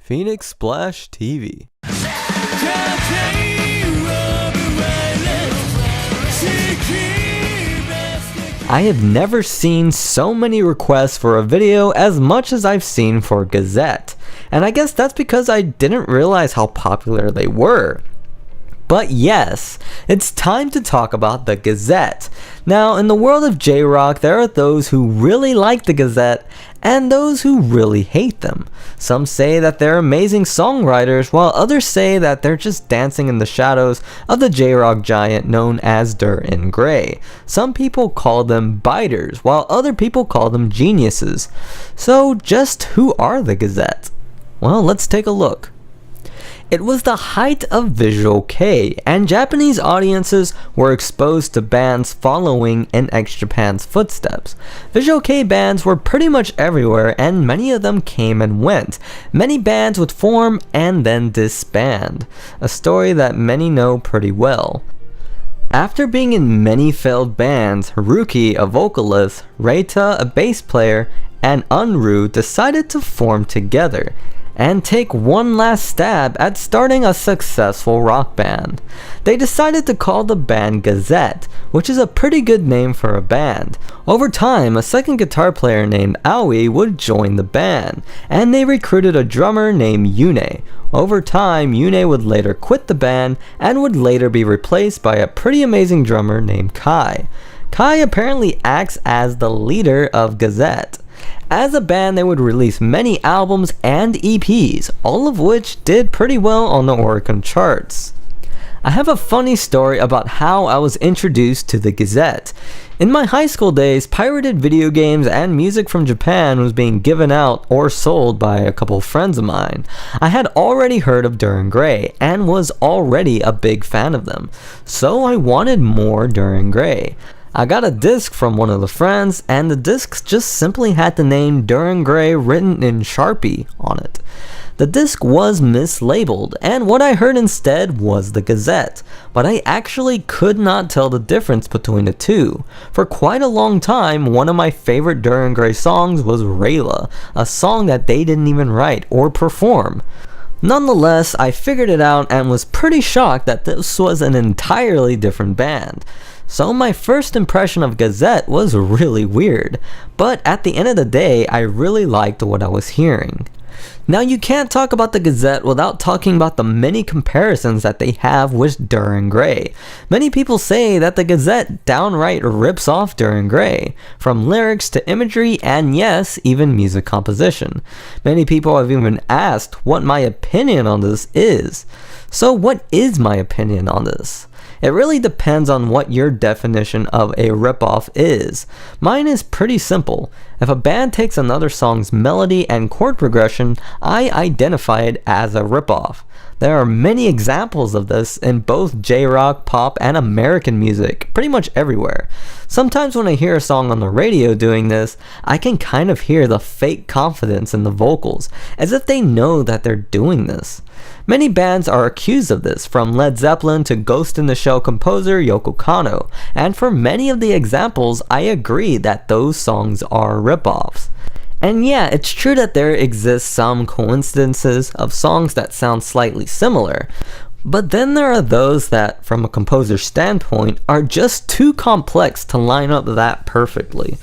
Phoenix Splash TV. I have never seen so many requests for a video as much as I've seen for GazettE, and I guess that's because I didn't realize how popular they were. But yes, it's time to talk about the GazettE. Now, in the world of Jrock, there are those who really like the GazettE and those who really hate them. Some say that they're amazing songwriters, while others say that they're just dancing in the shadows of the Jrock giant known as Dir in Grey. Some people call them biters, while other people call them geniuses. So just who are the GazettE? Well, let's take a look. It was the height of Visual Kei, and Japanese audiences were exposed to bands following in X Japan's footsteps. Visual Kei bands were pretty much everywhere, and many of them came and went. Many bands would form and then disband, a story that many know pretty well. After being in many failed bands, Ruki, a vocalist, Reita, a bass player, and Unru decided to form together and take one last stab at starting a successful rock band. They decided to call the band GazettE, which is a pretty good name for a band. Over time, a second guitar player named Aoi would join the band, and they recruited a drummer named Yune. Over time, Yune would later quit the band and would later be replaced by a pretty amazing drummer named Kai. Kai apparently acts as the leader of GazettE. As a band, they would release many albums and EPs, all of which did pretty well on the Oricon charts. I have a funny story about how I was introduced to the GazettE. In my high school days, pirated video games and music from Japan was being given out or sold by a couple friends of mine. I had already heard of Dir in Grey and was already a big fan of them, so I wanted more Dir in Grey. I got a disc from one of the friends, and the disc just simply had the name Dir in Grey written in Sharpie on it. The disc was mislabeled, and what I heard instead was the GazettE, but I actually could not tell the difference between the two. For quite a long time, one of my favorite Dir in Grey songs was Rayla, a song that they didn't even write or perform. Nonetheless, I figured it out and was pretty shocked that this was an entirely different band. So my first impression of GazettE was really weird, but at the end of the day, I really liked what I was hearing. Now, you can't talk about the GazettE without talking about the many comparisons that they have with Dir in Grey. Many people say that the GazettE downright rips off Dir in Grey, from lyrics to imagery and yes, even music composition. Many people have even asked what my opinion on this is. So what is my opinion on this? It really depends on what your definition of a ripoff is. Mine is pretty simple. If a band takes another song's melody and chord progression, I identify it as a ripoff. There are many examples of this in both Jrock, pop, and American music, pretty much everywhere. Sometimes when I hear a song on the radio doing this, I can kind of hear the fake confidence in the vocals, as if they know that they're doing this. Many bands are accused of this, from Led Zeppelin to Ghost in the Shell composer Yoko Kanno, and for many of the examples, I agree that those songs are ripoffs. And yeah, it's true that there exist some coincidences of songs that sound slightly similar, but then there are those that, from a composer's standpoint, are just too complex to line up that perfectly.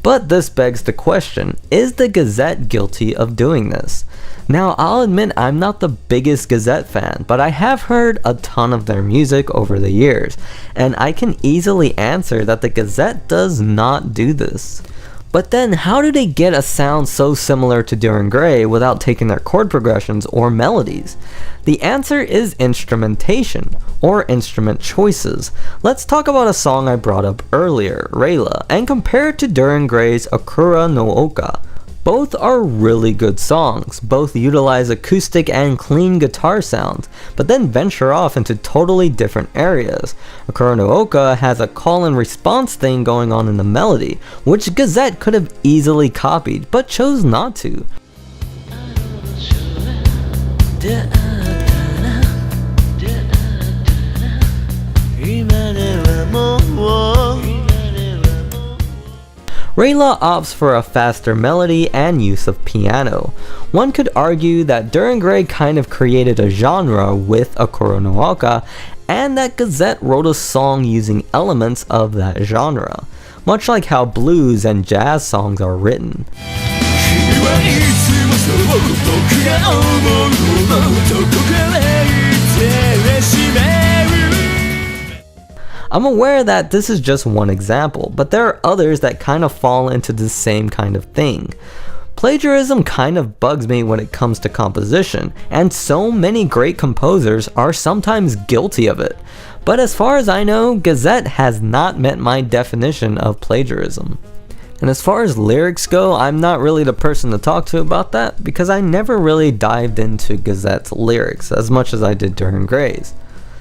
But this begs the question, is the GazettE guilty of doing this? Now, I'll admit I'm not the biggest GazettE fan, but I have heard a ton of their music over the years, and I can easily answer that the GazettE does not do this. But then, how do they get a sound so similar to Dir in Grey without taking their chord progressions or melodies? The answer is instrumentation, or instrument choices. Let's talk about a song I brought up earlier, Rayla, and compare it to Dir in Grey's Akura no Oka. Both are really good songs, both utilize acoustic and clean guitar sounds, but then venture off into totally different areas. Akura no Oka has a call and response thing going on in the melody, which GazettE could have easily copied, but chose not to. Rayla opts for a faster melody and use of piano. One could argue that Duran Gray kind of created a genre with Akuro no Oka, and that GazettE wrote a song using elements of that genre, much like how blues and jazz songs are written. I'm aware that this is just one example, but there are others that kind of fall into the same kind of thing. Plagiarism kind of bugs me when it comes to composition, and so many great composers are sometimes guilty of it. But as far as I know, GazettE has not met my definition of plagiarism. And as far as lyrics go, I'm not really the person to talk to about that, because I never really dived into Gazette's lyrics as much as I did Duran Gray's.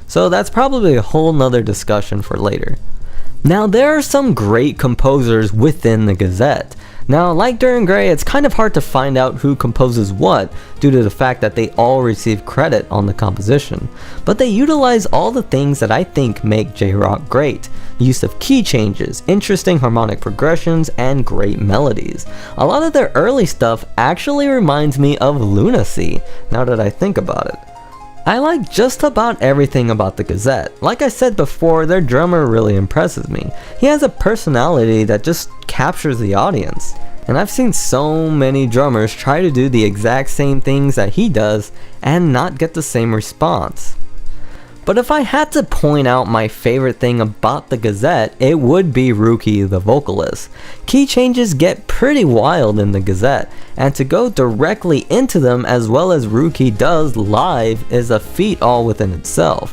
So that's probably a whole nother discussion for later. Now there are some great composers within the GazettE. Now like Duran Gray, it's kind of hard to find out who composes what due to the fact that they all receive credit on the composition. But they utilize all the things that I think make Jrock great. Use of key changes, interesting harmonic progressions, and great melodies. A lot of their early stuff actually reminds me of Lunacy, now that I think about it. I like just about everything about the GazettE. Like I said before, their drummer really impresses me. He has a personality that just captures the audience. And I've seen so many drummers try to do the exact same things that he does and not get the same response. But if I had to point out my favorite thing about the GazettE, it would be Ruki the vocalist. Key changes get pretty wild in the GazettE, and to go directly into them as well as Ruki does live is a feat all within itself.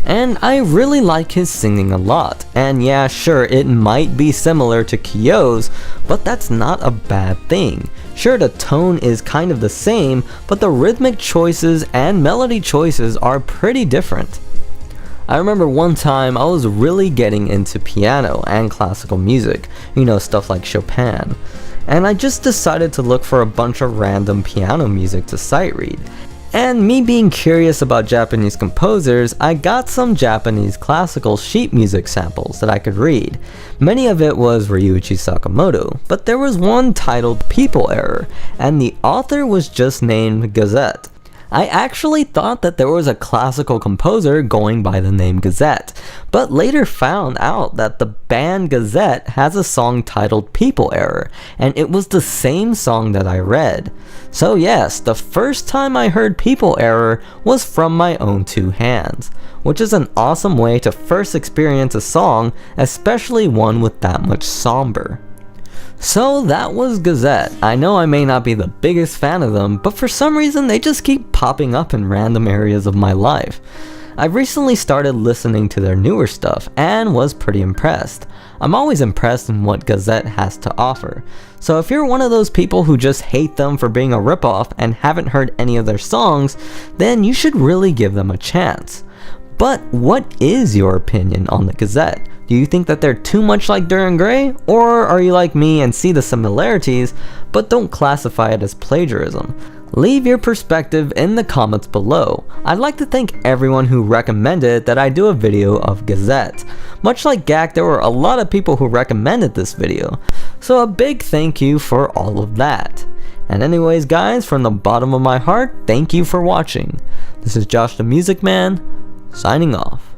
And I really like his singing a lot, and yeah, sure, it might be similar to Kyo's, but that's not a bad thing. Sure, the tone is kind of the same, but the rhythmic choices and melody choices are pretty different. I remember one time I was really getting into piano and classical music, you know, stuff like Chopin, and I just decided to look for a bunch of random piano music to sight read. And me being curious about Japanese composers, I got some Japanese classical sheet music samples that I could read. Many of it was Ryuichi Sakamoto, but there was one titled People Error, and the author was just named GazettE. I actually thought that there was a classical composer going by the name GazettE, but later found out that the band GazettE has a song titled People Error, and it was the same song that I read. So yes, the first time I heard People Error was from my own two hands, which is an awesome way to first experience a song, especially one with that much somber. So that was GazettE. I know I may not be the biggest fan of them, but for some reason they just keep popping up in random areas of my life. I recently started listening to their newer stuff and was pretty impressed. I'm always impressed in what GazettE has to offer. So if you're one of those people who just hate them for being a ripoff and haven't heard any of their songs, then you should really give them a chance. But what is your opinion on the GazettE? Do you think that they're too much like Duran Gray, or are you like me and see the similarities but don't classify it as plagiarism? Leave your perspective in the comments below. I'd like to thank everyone who recommended that I do a video of GazettE. Much like Gak, there were a lot of people who recommended this video, so a big thank you for all of that. And anyways guys, from the bottom of my heart, thank you for watching. This is Josh the Music Man, signing off.